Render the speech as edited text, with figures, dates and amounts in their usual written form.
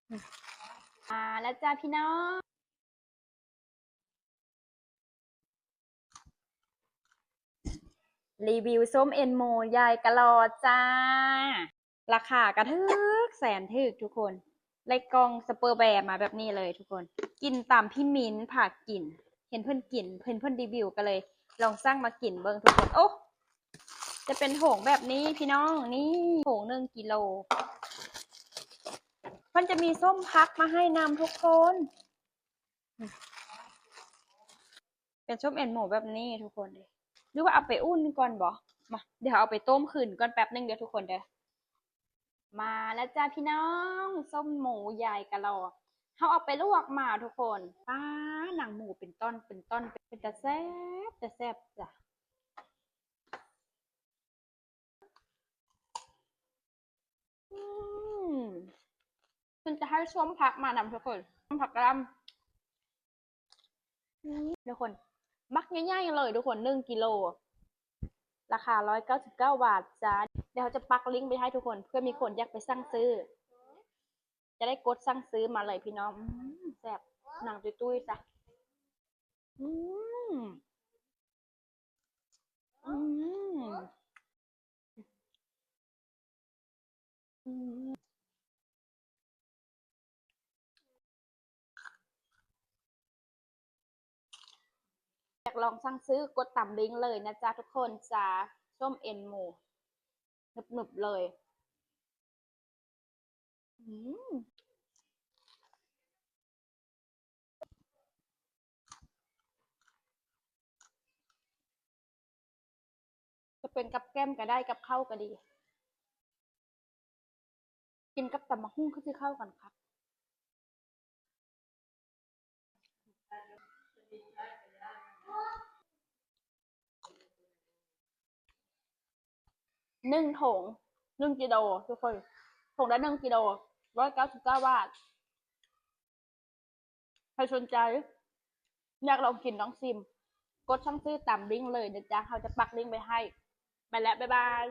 แล้วจ้าพี่น้องรีวิวส้มเอ็นโมยายกะลอจ้าราคากระทึกแสนทึกทุกคนไล่กล่องสเปอร์แบร์มาแบบนี้เลยทุกคนกินตามพี่มิ้นผักกินเห็นเพื่อนกินเพื่อนรีวิวกันเลยลองสร้างมากินเบิ้งทุกคนโอ้จะเป็นโถงแบบนี้พี่น้องนี่โถง1 กิโลมันจะมีส้มพักมาให้นำทุกคนเป็นส้มเอ็นโมแบบนี้ทุกคนเลยหรือว่าเอาไปอุ่นก่อนบ่มาเดี๋ยวเอาไปต้มขืนก่อนแป๊บนึงเดี๋ยวทุกคนเด้อมาแล้วจ้าพี่น้องส้มหมูใหญ่กะลอเขาเอาไปลวกมาทุกคนหนังหมูเป็นต้นเป็นตะแซ่บจ้ะคุณจะให้ส้มผักมานำทุกคนส้มผักกระลำทุกคนมักง่ายๆเลยทุกคน1 กิโลราคา199 บาทจ้าเดี๋ยวเขาจะปักลิงก์ไปให้ทุกคนเพื่อมีคนอยากไปสั่งซื้อจะได้กดสั่งซื้อมาเลยพี่น้องแซ่บหนังตุ้ยๆจ้ะอืมอืมอืมอยากลองสั่งซื้อกดตามลิงก์เลยนะจ๊ะทุกคนจ้าส้มเอ็นหมูหนึบๆเลยอืมจะเป็นกับแก้มก็ได้กับข้าวก็ดีกินกับตำบักหุ่งก็จะเข้ากันครับ1 ถุง1 กิโลทุกคนถุงละ1 กิโล199 บาทใครสนใจอยากลองกินน้องซิมกดช่องซื้อตามลิงก์เลยนะจ๊ะเขาจะปักลิงก์ไปให้ไปแล้วบ๊ายบาย